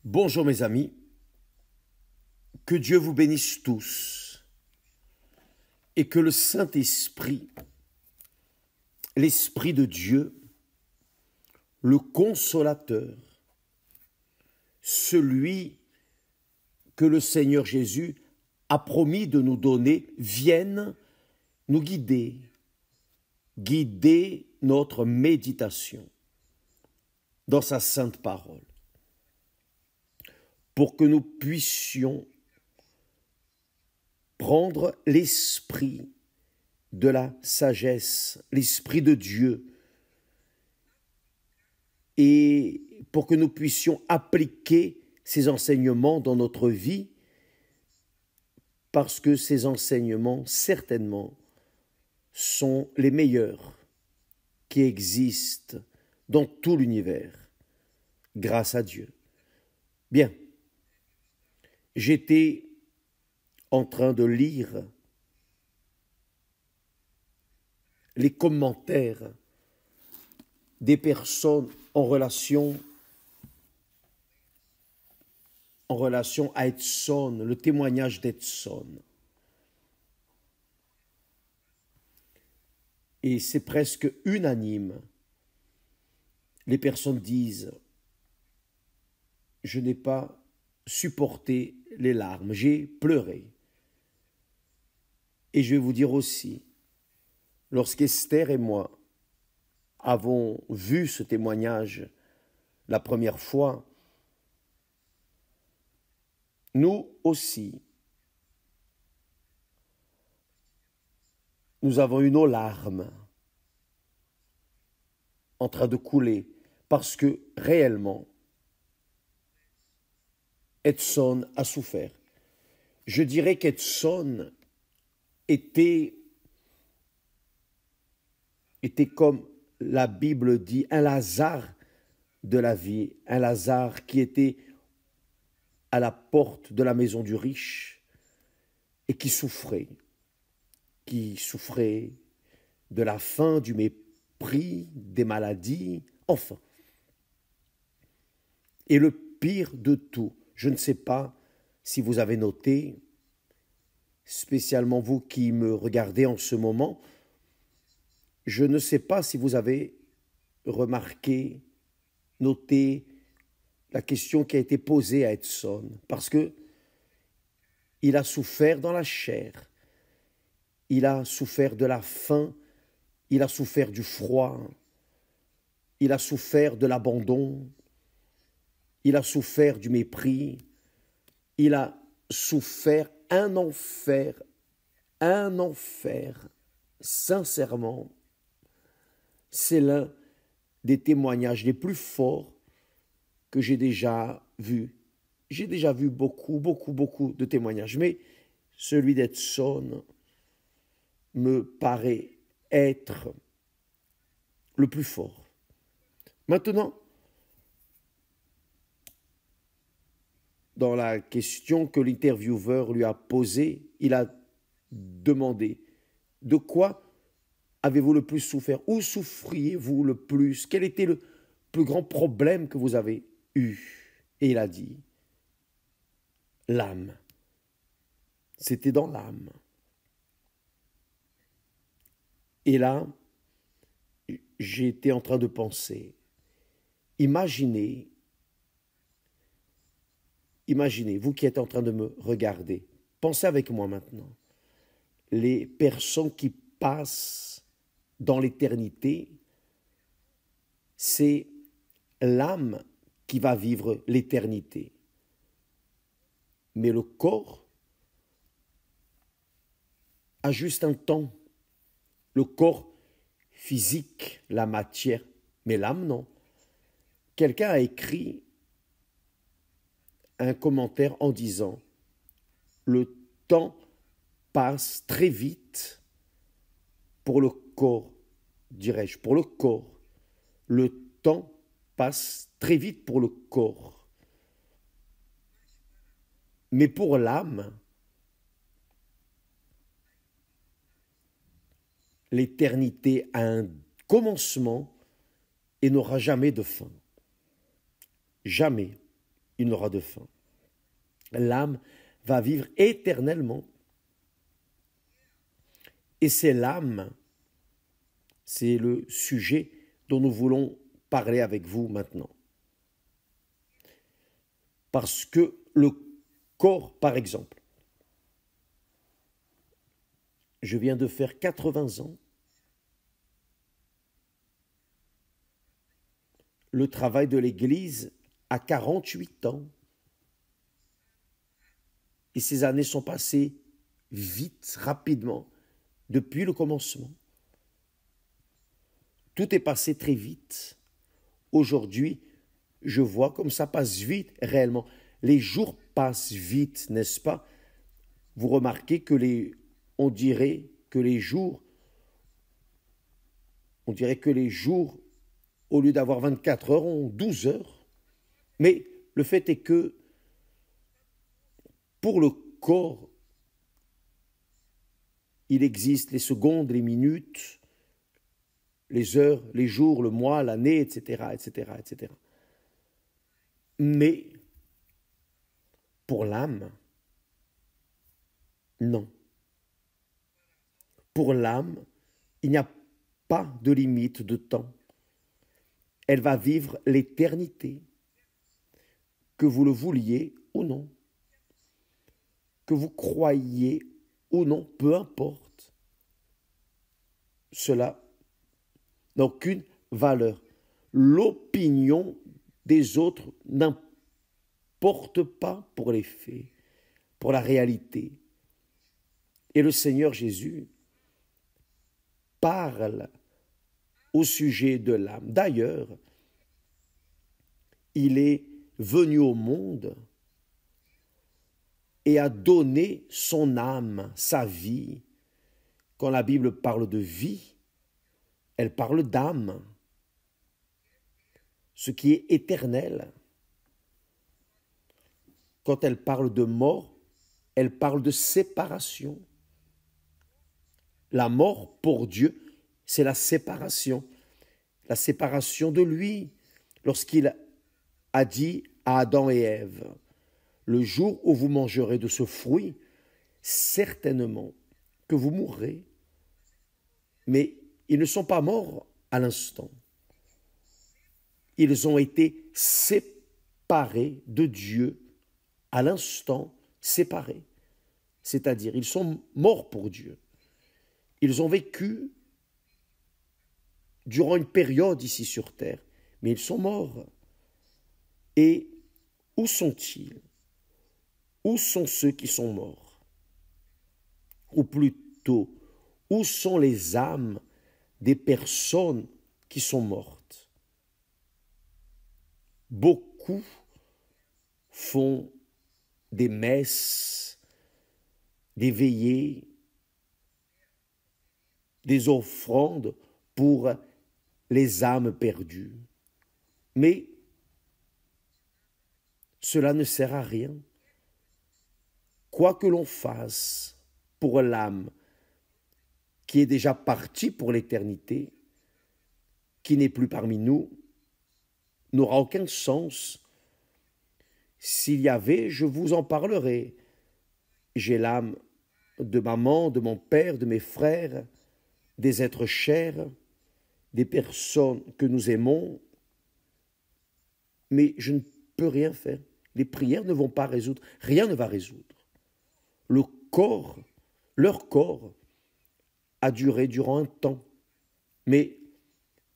Bonjour mes amis, que Dieu vous bénisse tous et que le Saint-Esprit, l'Esprit de Dieu, le Consolateur, celui que le Seigneur Jésus a promis de nous donner, vienne nous guider notre méditation dans sa sainte parole, pour que nous puissions prendre l'esprit de la sagesse, l'esprit de Dieu, et pour que nous puissions appliquer ces enseignements dans notre vie, parce que ces enseignements, certainement, sont les meilleurs qui existent dans tout l'univers, grâce à Dieu. Bien, j'étais en train de lire les commentaires des personnes en relation à Edson, le témoignage d'Edson. Et c'est presque unanime. Les personnes disent « Je n'ai pas supporté les larmes, j'ai pleuré ». Et je vais vous dire aussi, lorsqu'Esther et moi avons vu ce témoignage la première fois, nous aussi, nous avons eu nos larmes en train de couler, parce que réellement, Edson a souffert. Je dirais qu'Edson était comme la Bible dit, un Lazare de la vie, un Lazare qui était à la porte de la maison du riche et qui souffrait de la faim, du mépris, des maladies, enfin. Et le pire de tout, je ne sais pas si vous avez noté, spécialement vous qui me regardez en ce moment, je ne sais pas si vous avez remarqué, noté la question qui a été posée à Edson, parce que il a souffert dans la chair, il a souffert de la faim, il a souffert du froid, il a souffert de l'abandon, il a souffert du mépris, il a souffert un enfer, sincèrement. C'est l'un des témoignages les plus forts que j'ai déjà vus. J'ai déjà vu beaucoup de témoignages, mais celui d'Edson me paraît être le plus fort. Maintenant, dans la question que l'intervieweur lui a posée, il a demandé « De quoi avez-vous le plus souffert? Où souffriez-vous le plus? Quel était le plus grand problème que vous avez eu ?» Et il a dit « L'âme. » C'était dans l'âme. Et là, j'étais en train de penser, imaginez, vous qui êtes en train de me regarder, pensez avec moi maintenant, les personnes qui passent dans l'éternité, c'est l'âme qui va vivre l'éternité. Mais le corps a juste un temps. Le corps physique, la matière, mais l'âme non. Quelqu'un a écrit un commentaire en disant « Le temps passe très vite pour le corps, dirais-je, pour le corps. Le temps passe très vite pour le corps. Mais pour l'âme, l'éternité a un commencement et n'aura jamais de fin. Jamais. il n'aura de fin. L'âme va vivre éternellement. Et c'est l'âme, c'est le sujet dont nous voulons parler avec vous maintenant. Parce que le corps, par exemple, je viens de faire 80 ans. Le travail de l'Église a 48 ans. Et ces années sont passées vite, rapidement, depuis le commencement. Tout est passé très vite. Aujourd'hui, je vois comme ça passe vite réellement. Les jours passent vite, n'est-ce pas? Vous remarquez que on dirait que les jours, au lieu d'avoir 24 heures, ont 12 heures. Mais le fait est que pour le corps, il existe les secondes, les minutes, les heures, les jours, le mois, l'année, etc., etc., etc. Mais pour l'âme, non. Pour l'âme, il n'y a pas de limite de temps. Elle va vivre l'éternité, que vous le vouliez ou non, que vous croyiez ou non, peu importe. Cela n'a aucune valeur. L'opinion des autres n'importe pas pour les faits, pour la réalité. Et le Seigneur Jésus parle au sujet de l'âme. D'ailleurs, il est venu au monde et a donné son âme, sa vie. Quand la Bible parle de vie, elle parle d'âme, ce qui est éternel. Quand elle parle de mort, elle parle de séparation. La mort, pour Dieu, c'est la séparation de lui, lorsqu'il a dit à Adam et Ève, le jour où vous mangerez de ce fruit, certainement que vous mourrez. Mais ils ne sont pas morts à l'instant. Ils ont été séparés de Dieu à l'instant, séparés. C'est-à-dire, ils sont morts pour Dieu. Ils ont vécu durant une période ici sur terre, mais ils sont morts. Et où sont-ils? Où sont ceux qui sont morts? Ou plutôt, où sont les âmes des personnes qui sont mortes? Beaucoup font des messes, des veillées, des offrandes pour les âmes perdues. Mais cela ne sert à rien. Quoi que l'on fasse pour l'âme qui est déjà partie pour l'éternité, qui n'est plus parmi nous, n'aura aucun sens. S'il y avait, je vous en parlerai. J'ai l'âme de maman, de mon père, de mes frères, des êtres chers, des personnes que nous aimons, mais je ne peux rien faire. Les prières ne vont pas résoudre, rien ne va résoudre. Le corps, leur corps, a duré durant un temps, mais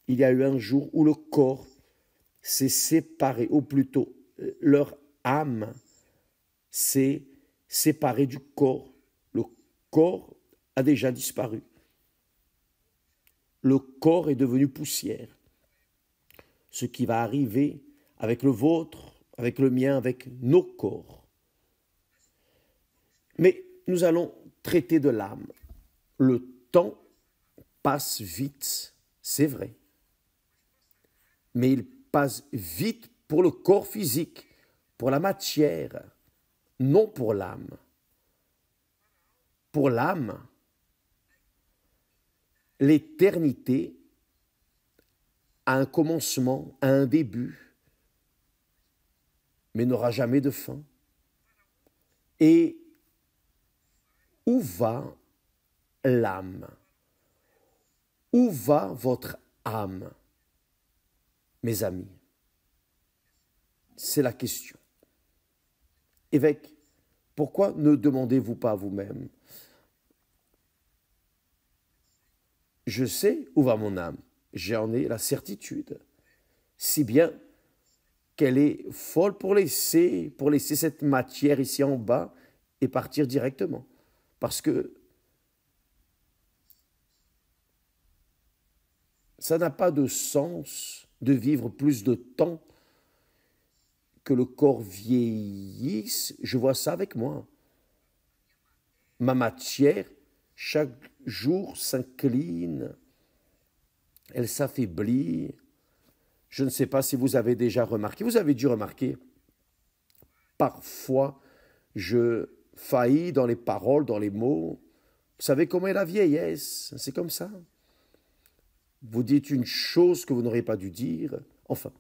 il y a eu un jour où le corps s'est séparé, ou plutôt leur âme s'est séparée du corps. Le corps a déjà disparu. Le corps est devenu poussière. Ce qui va arriver avec le vôtre, avec le mien, avec nos corps. Mais nous allons traiter de l'âme. Le temps passe vite, c'est vrai. Mais il passe vite pour le corps physique, pour la matière, non pour l'âme. Pour l'âme, l'éternité a un commencement, a un début. mais n'aura jamais de fin. Et où va l'âme? Où va votre âme, mes amis? C'est la question. Évêque, pourquoi ne demandez-vous pas à vous-même? Je sais où va mon âme, j'en ai la certitude, si bien qu'elle est folle pour laisser cette matière ici en bas et partir directement. Parce que ça n'a pas de sens de vivre plus de temps que le corps vieillisse. Je vois ça avec moi. Ma matière, chaque jour, s'incline, elle s'affaiblit. Je ne sais pas si vous avez déjà remarqué, vous avez dû remarquer, parfois je faillis dans les paroles, dans les mots. Vous savez comment est la vieillesse, c'est comme ça. Vous dites une chose que vous n'auriez pas dû dire, enfin,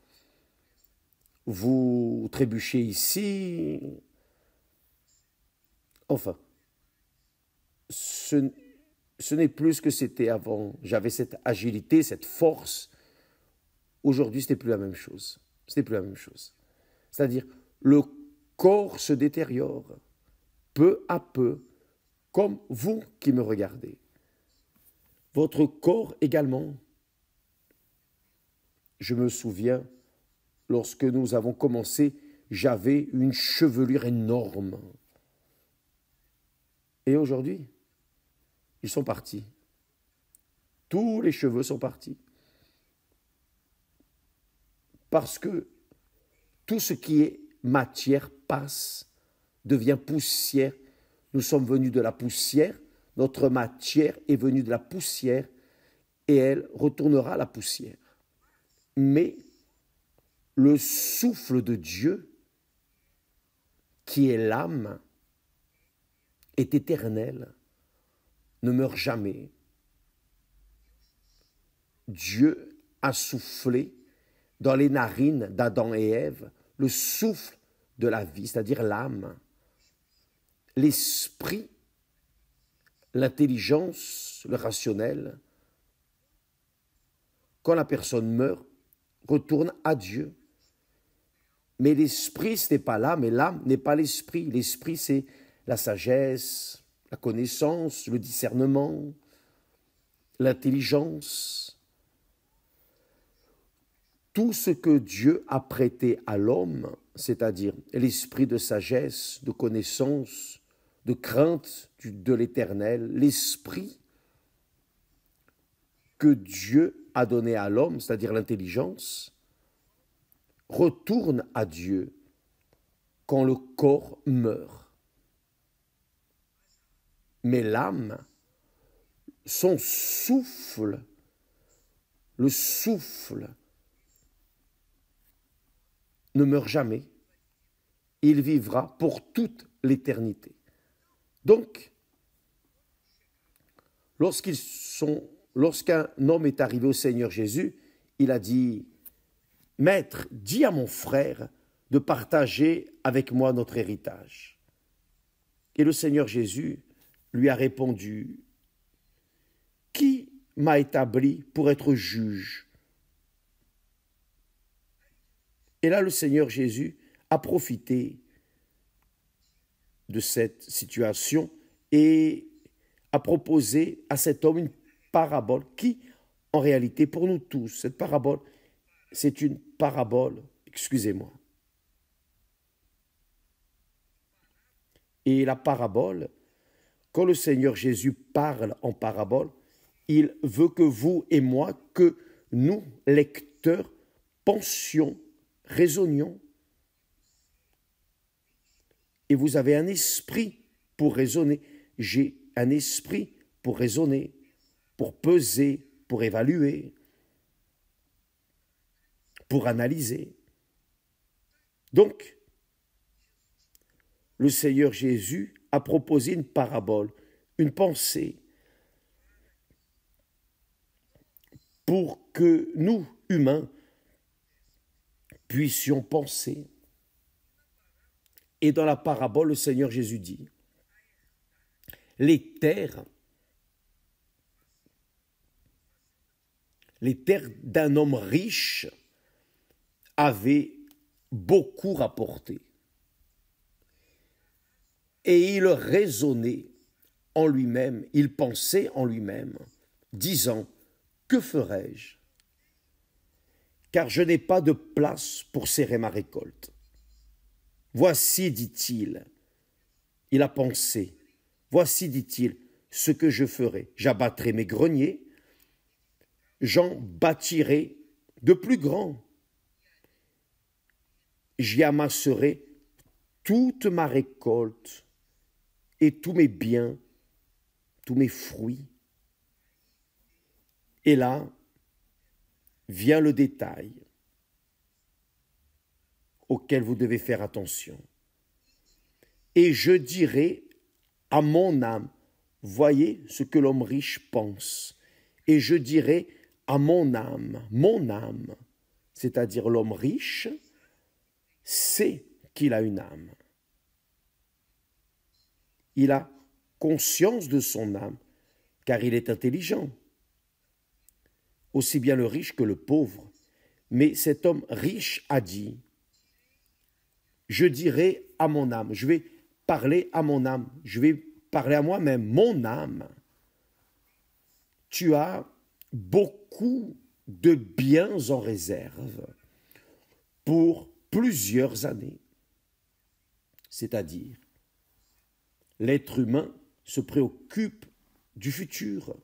vous trébuchez ici, enfin, ce n'est plus ce que c'était avant. J'avais cette agilité, cette force. Aujourd'hui, ce n'est plus la même chose. Ce n'est plus la même chose. C'est-à-dire, le corps se détériore peu à peu, comme vous qui me regardez. Votre corps également. Je me souviens, lorsque nous avons commencé, j'avais une chevelure énorme. Et aujourd'hui, ils sont partis. Tous les cheveux sont partis. Parce que tout ce qui est matière passe, devient poussière. Nous sommes venus de la poussière, notre matière est venue de la poussière et elle retournera à la poussière. Mais le souffle de Dieu, qui est l'âme, est éternel, ne meurt jamais. Dieu a soufflé dans les narines d'Adam et Ève le souffle de la vie, c'est-à-dire l'âme, l'esprit, l'intelligence, le rationnel. Quand la personne meurt, retourne à Dieu. Mais l'esprit, ce n'est pas l'âme, et l'âme n'est pas l'esprit. L'esprit, c'est la sagesse, la connaissance, le discernement, l'intelligence. Tout ce que Dieu a prêté à l'homme, c'est-à-dire l'esprit de sagesse, de connaissance, de crainte de l'Éternel, l'esprit que Dieu a donné à l'homme, c'est-à-dire l'intelligence, retourne à Dieu quand le corps meurt. Mais l'âme, son souffle, le souffle, ne meurt jamais. Il vivra pour toute l'éternité. Donc, lorsqu'un homme est arrivé au Seigneur Jésus, il a dit, « Maître, dis à mon frère de partager avec moi notre héritage. » Et le Seigneur Jésus lui a répondu, « Qui m'a établi pour être juge ?» Et là, le Seigneur Jésus a profité de cette situation et a proposé à cet homme une parabole qui, en réalité, pour nous tous, cette parabole, c'est une parabole, excusez-moi. Et la parabole, quand le Seigneur Jésus parle en parabole, il veut que vous et moi, que nous, lecteurs, pensions, raisonnions. Et vous avez un esprit pour raisonner. J'ai un esprit pour raisonner, pour peser, pour évaluer, pour analyser. Donc, le Seigneur Jésus a proposé une parabole, une pensée, pour que nous, humains, puissions penser. Et dans la parabole, le Seigneur Jésus dit, les terres d'un homme riche avaient beaucoup rapporté. Et il raisonnait en lui-même, il pensait en lui-même, disant, que ferai-je? Car je n'ai pas de place pour serrer ma récolte. Voici, dit-il, il a pensé, voici, dit-il, ce que je ferai. J'abattrai mes greniers, j'en bâtirai de plus grands. J'y amasserai toute ma récolte et tous mes biens, tous mes fruits. Et là vient le détail auquel vous devez faire attention. Et je dirai à mon âme, voyez ce que l'homme riche pense, et je dirai à mon âme, c'est-à-dire l'homme riche, sait qu'il a une âme. Il a conscience de son âme, car il est intelligent, aussi bien le riche que le pauvre. Mais cet homme riche a dit, je dirai à mon âme, je vais parler à mon âme, je vais parler à moi-même, mon âme, tu as beaucoup de biens en réserve pour plusieurs années. C'est-à-dire, l'être humain se préoccupe du futur.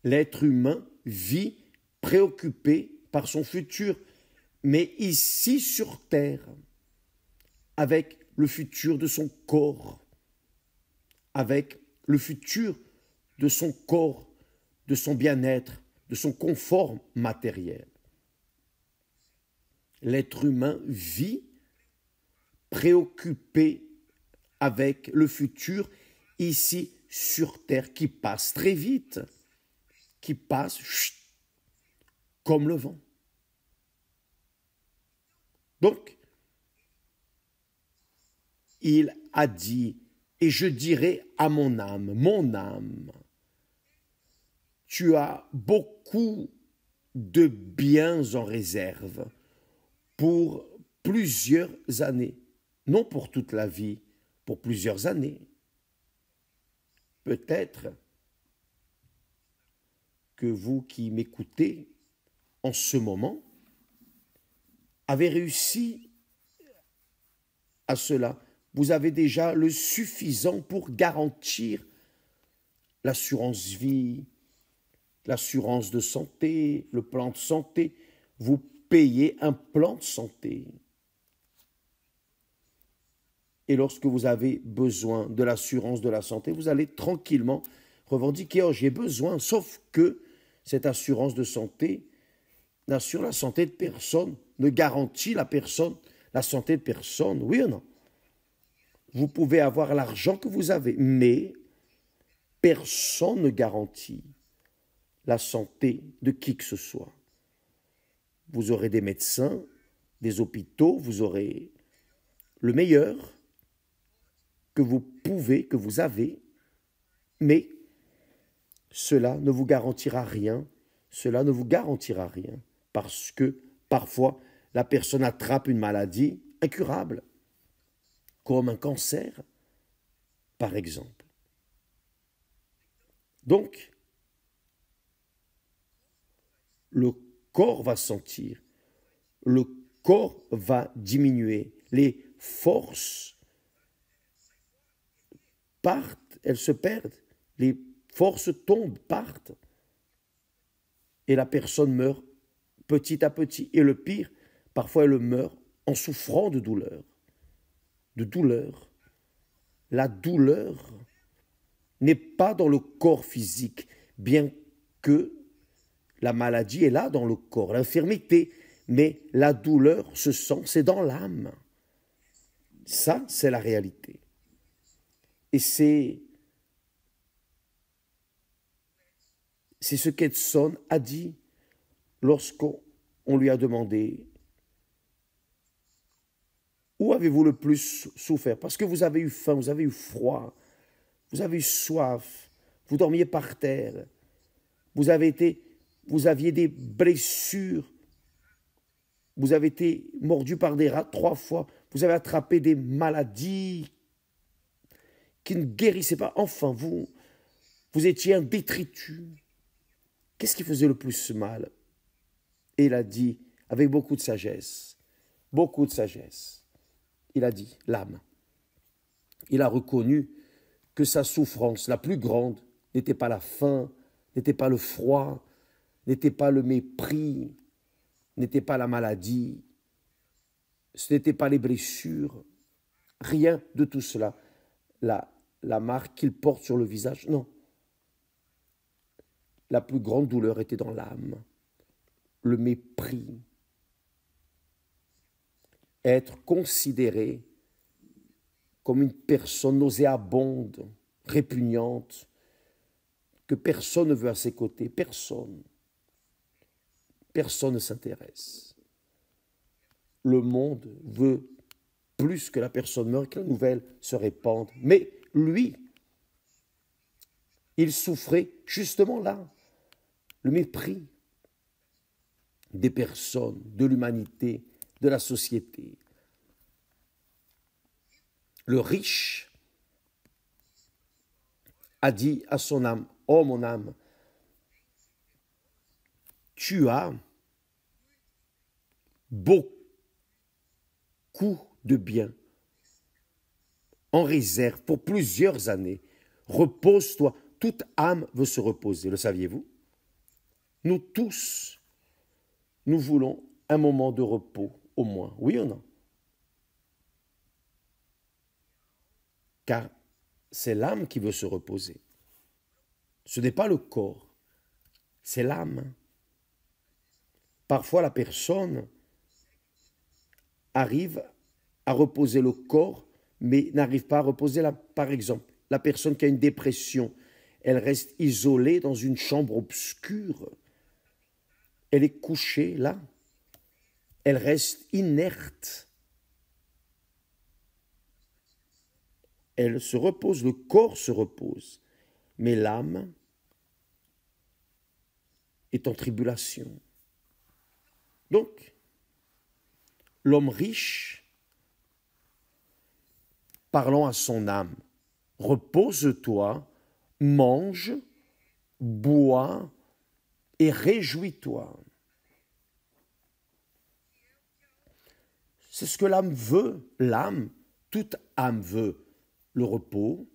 L'être humain vit préoccupé par son futur, mais ici sur terre, avec le futur de son corps, avec le futur de son corps, de son bien-être, de son confort matériel. L'être humain vit préoccupé avec le futur ici sur terre qui passe très vite, qui passe comme le vent. Donc, il a dit, et je dirai à mon âme, tu as beaucoup de biens en réserve pour plusieurs années, non pour toute la vie, pour plusieurs années. Peut-être que vous qui m'écoutez en ce moment avez réussi à cela. Vous avez déjà le suffisant pour garantir l'assurance vie, l'assurance de santé, le plan de santé. Vous payez un plan de santé. Et lorsque vous avez besoin de l'assurance de la santé, vous allez tranquillement revendiquer, oh, j'ai besoin, sauf que cette assurance de santé n'assure la santé de personne, ne garantit la santé de personne, oui ou non? Vous pouvez avoir l'argent que vous avez, mais personne ne garantit la santé de qui que ce soit. Vous aurez des médecins, des hôpitaux, vous aurez le meilleur que vous pouvez, que vous avez, mais cela ne vous garantira rien, parce que parfois la personne attrape une maladie incurable, comme un cancer, par exemple. Donc, le corps va sentir, le corps va diminuer, les forces partent, elles se perdent, les forces tombent, partent, et la personne meurt petit à petit. Et le pire, parfois elle meurt en souffrant de douleur. De douleur. La douleur n'est pas dans le corps physique, bien que la maladie est là dans le corps, l'infirmité, mais la douleur se sent, c'est dans l'âme. Ça, c'est la réalité. Et c'est ce qu'Edson a dit lorsqu'on lui a demandé Où avez-vous le plus souffert? Parce que vous avez eu faim, vous avez eu froid, vous avez eu soif, vous dormiez par terre, vous aviez des blessures, vous avez été mordu par des rats 3 fois, vous avez attrapé des maladies qui ne guérissaient pas. Enfin, vous étiez un détritus. Qu'est-ce qui faisait le plus mal? Et il a dit, avec beaucoup de sagesse, il a dit, l'âme. Il a reconnu que sa souffrance la plus grande n'était pas la faim, n'était pas le froid, n'était pas le mépris, n'était pas la maladie, ce n'était pas les blessures, rien de tout cela. La marque qu'il porte sur le visage, non. La plus grande douleur était dans l'âme, le mépris. Être considéré comme une personne nauséabonde, répugnante, que personne ne veut à ses côtés, personne. Personne ne s'intéresse. Le monde veut plus que la personne meure, que la nouvelle se répande. Mais lui, il souffrait justement là, le mépris des personnes, de l'humanité, de la société. Le riche a dit à son âme, « Oh mon âme, tu as beaucoup de biens en réserve pour plusieurs années. Repose-toi. » Toute âme veut se reposer, le saviez-vous? Nous tous, nous voulons un moment de repos, au moins, oui ou non? Car c'est l'âme qui veut se reposer. Ce n'est pas le corps, c'est l'âme. Parfois, la personne arrive à reposer le corps, mais n'arrive pas à reposer l'âme. Par exemple, la personne qui a une dépression, elle reste isolée dans une chambre obscure. Elle est couchée là. Elle reste inerte. Elle se repose, le corps se repose, mais l'âme est en tribulation. Donc, l'homme riche, parlant à son âme, repose-toi, mange, bois et réjouis-toi. C'est ce que l'âme veut. L'âme, toute âme veut le repos,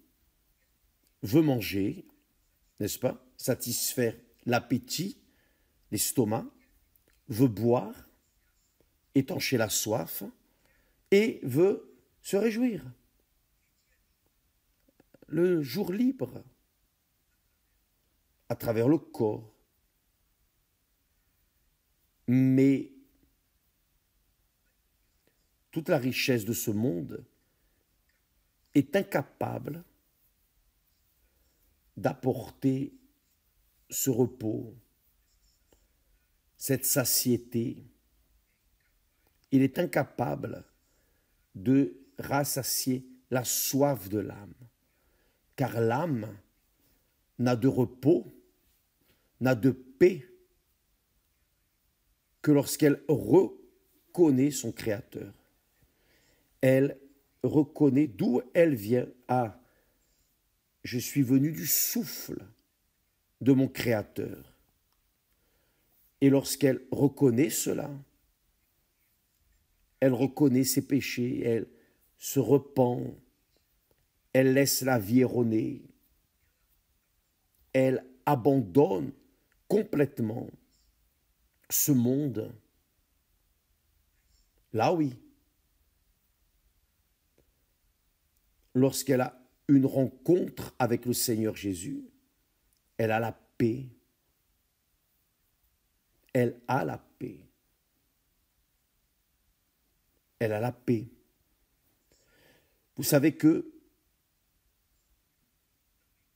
veut manger, n'est-ce pas? Satisfaire l'appétit, l'estomac, veut boire, étancher la soif et veut se réjouir. Le jour libre, à travers le corps. Mais toute la richesse de ce monde est incapable d'apporter ce repos, cette satiété. Il est incapable de rassasier la soif de l'âme, car l'âme n'a de repos, n'a de paix que lorsqu'elle reconnaît son Créateur. Elle reconnaît d'où elle vient. Ah, je suis venu du souffle de mon Créateur. Et lorsqu'elle reconnaît cela, elle reconnaît ses péchés, elle se repent, elle laisse la vie erronée, elle abandonne complètement ce monde. Là oui, lorsqu'elle a une rencontre avec le Seigneur Jésus, elle a la paix. Elle a la paix. Elle a la paix. Vous savez que,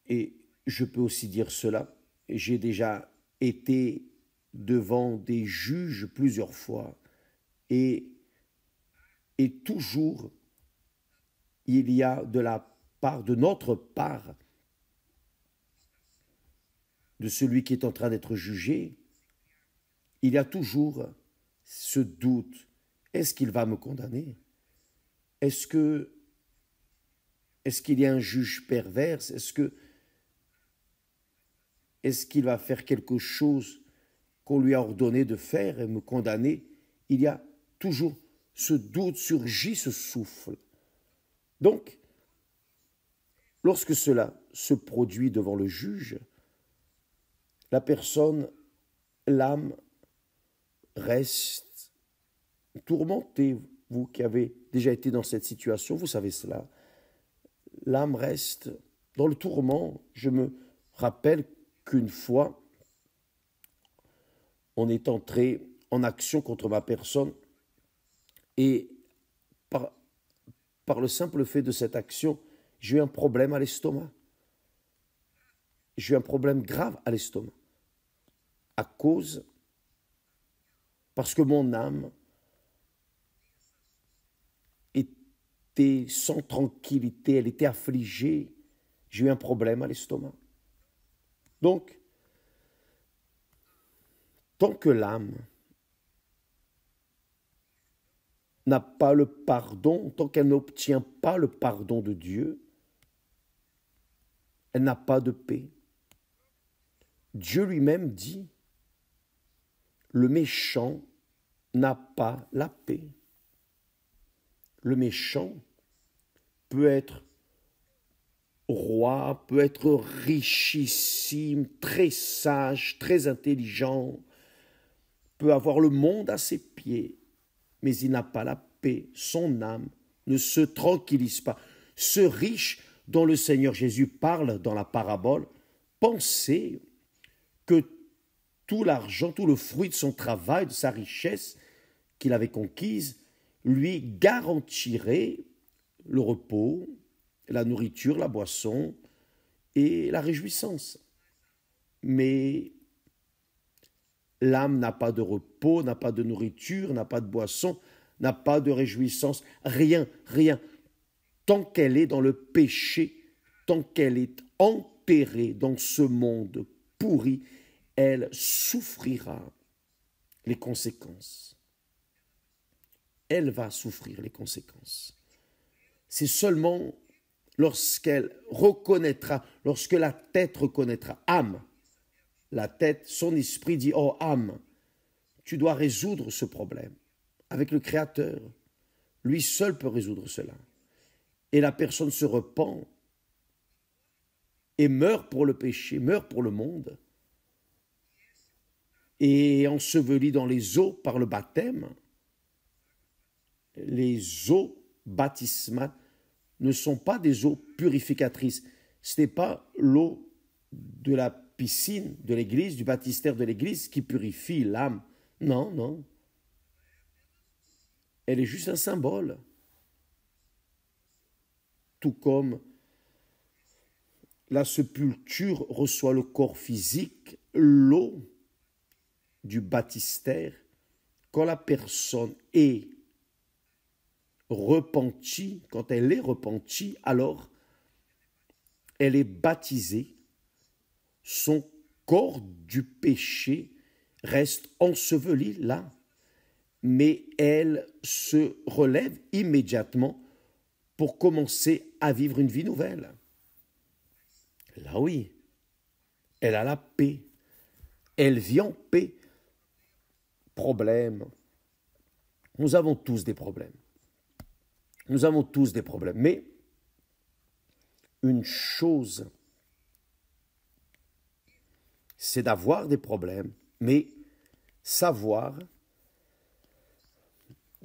et je peux aussi dire cela, j'ai déjà été devant des juges plusieurs fois et Et toujours, il y a de la part, de notre part, de celui qui est en train d'être jugé, il y a toujours ce doute. Est-ce qu'il va me condamner? Est-ce qu'il y a un juge pervers? Est-ce qu'il va faire quelque chose qu'on lui a ordonné de faire et me condamner? Il y a toujours ce doute, surgit ce souffle. Donc, lorsque cela se produit devant le juge, la personne, l'âme, reste tourmentée. Vous qui avez déjà été dans cette situation, vous savez cela. L'âme reste dans le tourment. Je me rappelle qu'une fois, on est entré en action contre ma personne et par le simple fait de cette action, j'ai eu un problème à l'estomac. J'ai eu un problème grave à l'estomac parce que mon âme était sans tranquillité, elle était affligée. J'ai eu un problème à l'estomac. Donc, tant que l'âme n'a pas le pardon, tant qu'elle n'obtient pas le pardon de Dieu, elle n'a pas de paix. Dieu lui-même dit, le méchant n'a pas la paix. Le méchant peut être roi, peut être richissime, très sage, très intelligent, peut avoir le monde à ses pieds, mais il n'a pas la paix. Son âme ne se tranquillise pas. Ce riche dont le Seigneur Jésus parle dans la parabole, pensez que tout l'argent, tout le fruit de son travail, de sa richesse qu'il avait conquise, lui garantirait le repos, la nourriture, la boisson et la réjouissance. Mais l'âme n'a pas de repos, n'a pas de nourriture, n'a pas de boisson, n'a pas de réjouissance, rien, rien. Tant qu'elle est dans le péché, tant qu'elle est enterrée dans ce monde pourri, elle souffrira les conséquences. Elle va souffrir les conséquences. C'est seulement lorsqu'elle reconnaîtra, lorsque la tête reconnaîtra, âme, la tête, son esprit dit, oh âme, tu dois résoudre ce problème avec le Créateur. Lui seul peut résoudre cela. Et la personne se repent et meurt pour le péché, meurt pour le monde, et ensevelie dans les eaux par le baptême. Les eaux baptismales ne sont pas des eaux purificatrices. Ce n'est pas l'eau de la piscine de l'église, du baptistère de l'église qui purifie l'âme. Non, non. Elle est juste un symbole. Tout comme la sépulture reçoit le corps physique, l'eau du baptistère, quand la personne est repentie, quand elle est repentie, alors elle est baptisée, son corps du péché reste enseveli là, mais elle se relève immédiatement pour commencer à vivre une vie nouvelle. Là oui, elle a la paix, elle vit en paix. Problème, nous avons tous des problèmes. Nous avons tous des problèmes, mais une chose, c'est d'avoir des problèmes, mais savoir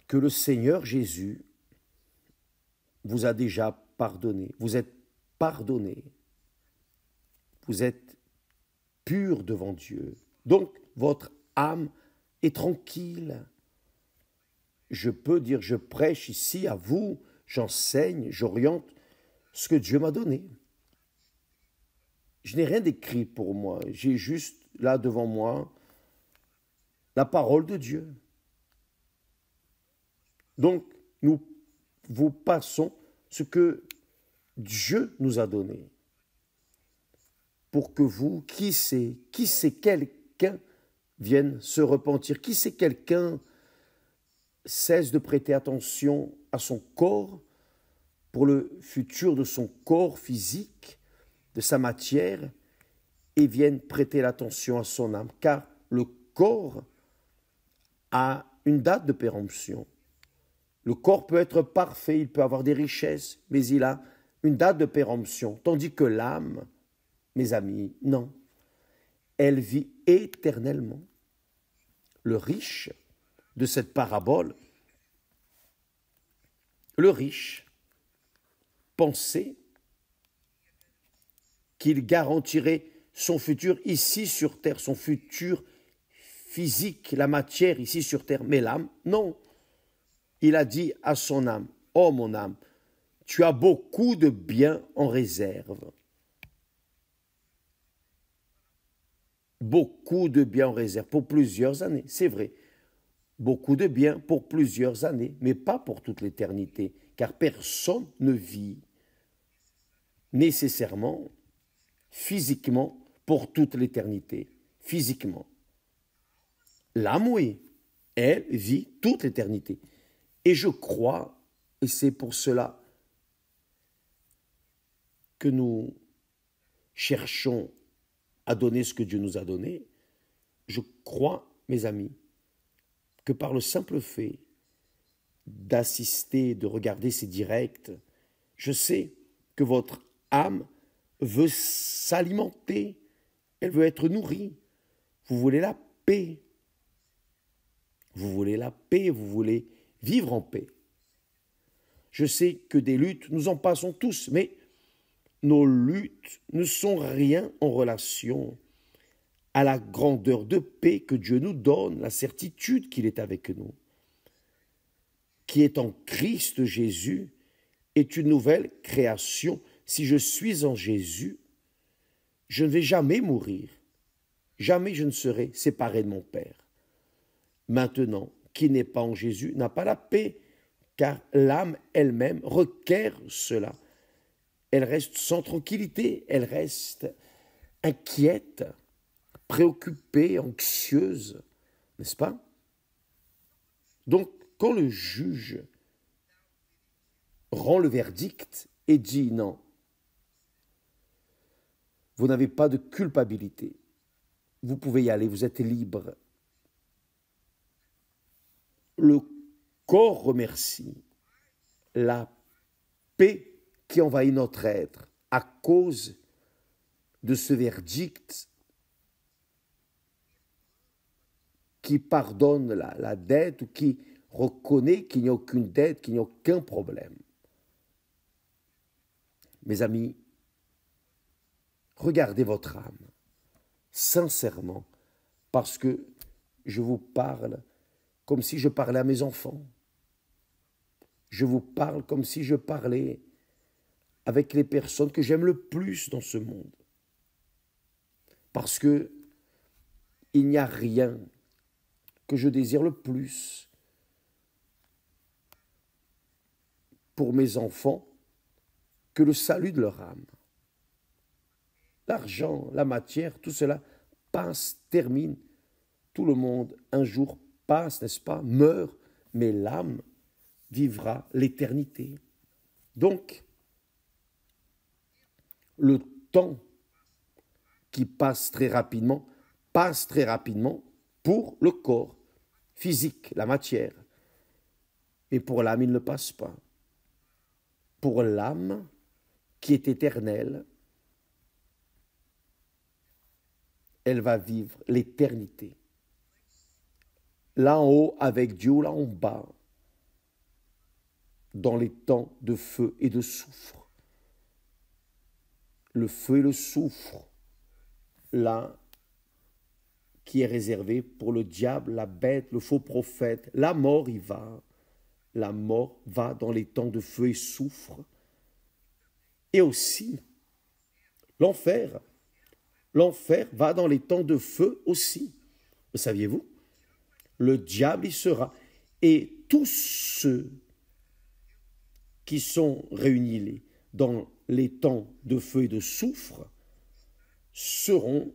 que le Seigneur Jésus vous a déjà pardonné. Vous êtes pardonné. Vous êtes pur devant Dieu. Donc, votre âme est tranquille. Je peux dire, je prêche ici à vous, j'enseigne, j'oriente ce que Dieu m'a donné. Je n'ai rien d'écrit pour moi, j'ai juste là devant moi la parole de Dieu. Donc, nous vous passons ce que Dieu nous a donné. Pour que vous, qui sait quelqu'un vienne se repentir, qui sait quelqu'un cesse de prêter attention à son corps pour le futur de son corps physique, de sa matière, et vienne prêter l'attention à son âme, car le corps a une date de péremption. Le corps peut être parfait, il peut avoir des richesses, mais il a une date de péremption, tandis que l'âme, mes amis, non, elle vit éternellement. Le riche de cette parabole, le riche pensait qu'il garantirait son futur ici sur terre, son futur physique, la matière ici sur terre, mais l'âme, non. Il a dit à son âme, « Oh mon âme, tu as beaucoup de biens en réserve. » Beaucoup de biens en réserve pour plusieurs années, c'est vrai. Beaucoup de biens pour plusieurs années, mais pas pour toute l'éternité, car personne ne vit nécessairement, physiquement, pour toute l'éternité, physiquement. L'âme, oui, elle vit toute l'éternité. Et je crois, et c'est pour cela que nous cherchons à donner ce que Dieu nous a donné, je crois, mes amis, que par le simple fait d'assister, de regarder ces directs, je sais que votre âme veut s'alimenter, elle veut être nourrie. Vous voulez la paix. Vous voulez la paix, vous voulez vivre en paix. Je sais que des luttes, nous en passons tous, mais nos luttes ne sont rien en relation à la grandeur de paix que Dieu nous donne, la certitude qu'il est avec nous, qui est en Christ Jésus, est une nouvelle création. Si je suis en Jésus, je ne vais jamais mourir. Jamais je ne serai séparé de mon Père. Maintenant, qui n'est pas en Jésus n'a pas la paix, car l'âme elle-même requiert cela. Elle reste sans tranquillité, elle reste inquiète, préoccupée, anxieuse, n'est-ce pas? Donc, quand le juge rend le verdict et dit non, vous n'avez pas de culpabilité, vous pouvez y aller, vous êtes libre. Le corps remercie la paix qui envahit notre être à cause de ce verdict qui pardonne la dette ou qui reconnaît qu'il n'y a aucune dette, qu'il n'y a aucun problème. Mes amis, regardez votre âme, sincèrement, parce que je vous parle comme si je parlais à mes enfants. Je vous parle comme si je parlais avec les personnes que j'aime le plus dans ce monde. Parce que il n'y a rien que je désire le plus pour mes enfants que le salut de leur âme. L'argent, la matière, tout cela passe, termine. Tout le monde, un jour, passe, n'est-ce pas, meurt, mais l'âme vivra l'éternité. Donc, le temps qui passe très rapidement pour le corps physique, la matière. Mais pour l'âme, il ne passe pas. Pour l'âme qui est éternelle, elle va vivre l'éternité. Là en haut avec Dieu, là en bas, dans les temps de feu et de soufre. Le feu et le soufre, là, qui est réservé pour le diable, la bête, le faux prophète. La mort y va. La mort va dans les temps de feu et soufre. Et aussi, l'enfer. L'enfer va dans les temps de feu aussi. Le saviez-vous? Le diable y sera. Et tous ceux qui sont réunis dans les temps de feu et de soufre seront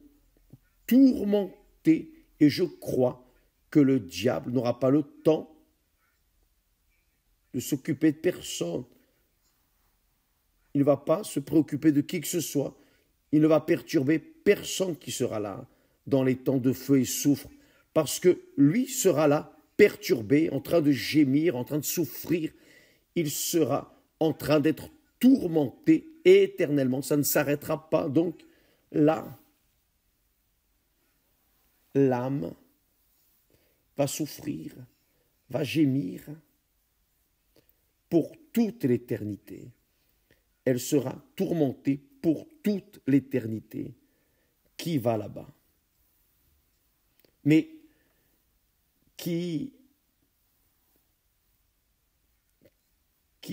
tourmentés. Et je crois que le diable n'aura pas le temps de s'occuper de personne. Il ne va pas se préoccuper de qui que ce soit. Il ne va perturber personne qui sera là dans les temps de feu et soufre, parce que lui sera là, perturbé, en train de gémir, en train de souffrir. Il sera en train d'être tourmenté éternellement. Ça ne s'arrêtera pas. Donc là, l'âme va souffrir, va gémir pour toute l'éternité. Elle sera tourmentée pour toute l'éternité. Qui va là-bas? Mais qui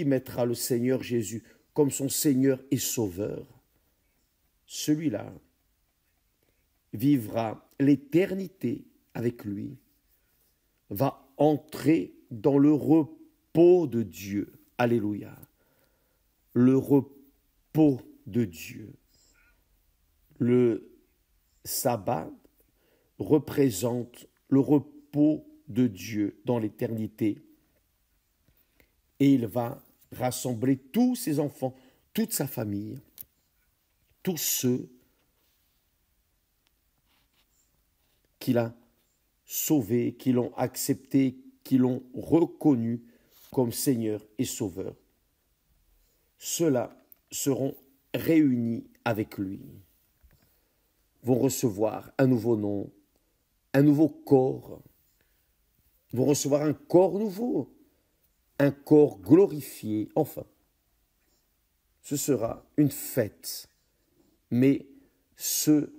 mettra le Seigneur Jésus comme son Seigneur et Sauveur? Celui-là vivra l'éternité avec lui, va entrer dans le repos de Dieu. Alléluia. Le repos de Dieu. Le sabbat représente le repos de Dieu dans l'éternité. Et il va rassembler tous ses enfants, toute sa famille, tous ceux qu'il a sauvés, qui l'ont accepté, qui l'ont reconnu comme Seigneur et Sauveur. Ceux-là seront réunis avec lui, vont recevoir un nouveau nom, un nouveau corps, vont recevoir un corps nouveau, un corps glorifié. Enfin, ce sera une fête. Mais ceux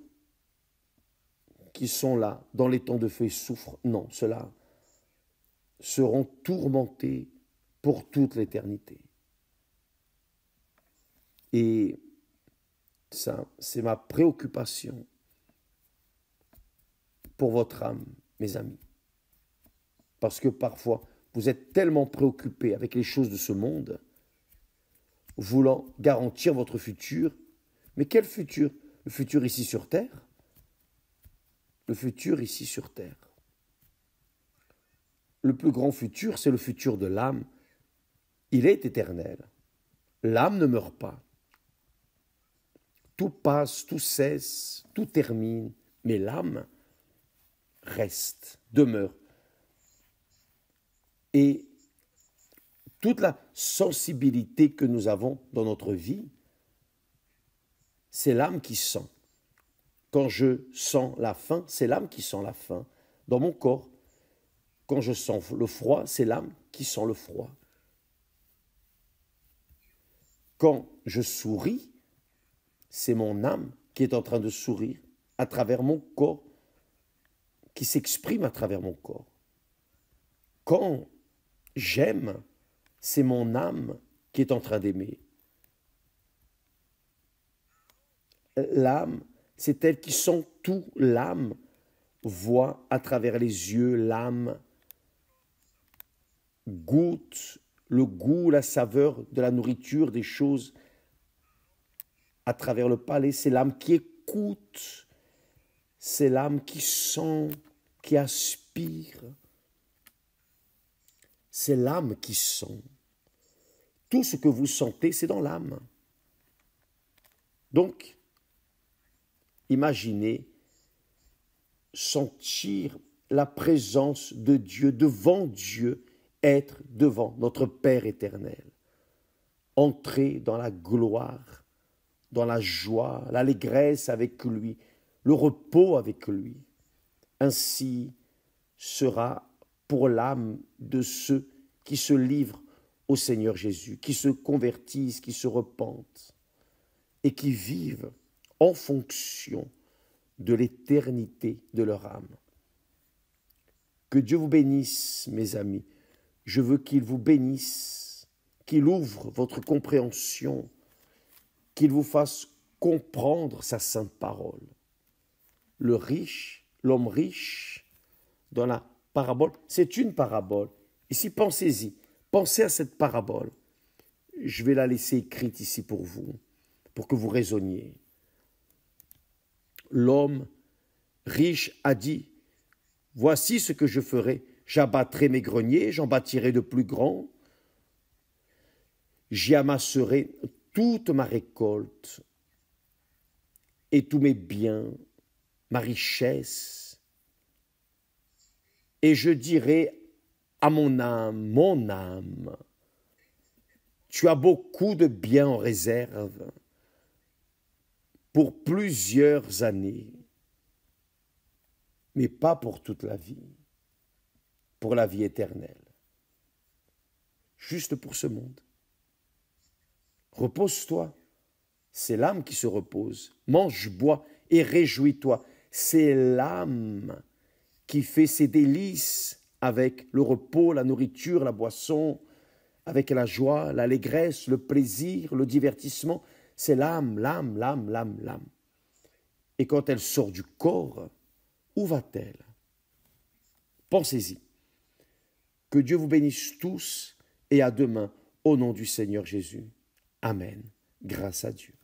qui sont là, dans les temps de feu et souffrent, non, ceux-là seront tourmentés pour toute l'éternité. Et ça, c'est ma préoccupation pour votre âme, mes amis. Parce que parfois, vous êtes tellement préoccupés avec les choses de ce monde, voulant garantir votre futur. Mais quel futur? Le futur ici sur terre? Le futur ici sur terre. Le plus grand futur, c'est le futur de l'âme. Il est éternel. L'âme ne meurt pas. Tout passe, tout cesse, tout termine, mais l'âme reste, demeure. Et toute la sensibilité que nous avons dans notre vie, c'est l'âme qui sent. Quand je sens la faim, c'est l'âme qui sent la faim. Dans mon corps, quand je sens le froid, c'est l'âme qui sent le froid. Quand je souris, c'est mon âme qui est en train de sourire à travers mon corps, qui s'exprime à travers mon corps. Quand j'aime, c'est mon âme qui est en train d'aimer. L'âme, c'est elle qui sent tout. L'âme voit à travers les yeux. L'âme goûte le goût, la saveur de la nourriture, des choses à travers le palais. C'est l'âme qui écoute. C'est l'âme qui sent, qui aspire. C'est l'âme qui sent. Tout ce que vous sentez, c'est dans l'âme. Donc, imaginez sentir la présence de Dieu, devant Dieu, être devant notre Père éternel. Entrer dans la gloire, dans la joie, l'allégresse avec lui, le repos avec lui. Ainsi sera pour l'âme de ceux qui se livrent au Seigneur Jésus, qui se convertissent, qui se repentent et qui vivent en fonction de l'éternité de leur âme. Que Dieu vous bénisse, mes amis. Je veux qu'il vous bénisse, qu'il ouvre votre compréhension, qu'il vous fasse comprendre sa sainte parole. Le riche, l'homme riche, dans la parabole, c'est une parabole. Ici, pensez-y, pensez à cette parabole. je vais la laisser écrite ici pour vous, pour que vous raisonniez. L'homme riche a dit, « Voici ce que je ferai. J'abattrai mes greniers, j'en bâtirai de plus grands. J'y amasserai toute ma récolte et tous mes biens, ma richesse. Et je dirai à mon âme, tu as beaucoup de biens en réserve pour plusieurs années, mais pas pour toute la vie, pour la vie éternelle, juste pour ce monde. Repose-toi, c'est l'âme qui se repose. Mange, bois et réjouis-toi. C'est l'âme qui fait ses délices avec le repos, la nourriture, la boisson, avec la joie, l'allégresse, le plaisir, le divertissement. C'est l'âme. Et quand elle sort du corps, où va-t-elle? Pensez-y. Que Dieu vous bénisse tous et à demain au nom du Seigneur Jésus. Amen. Grâce à Dieu.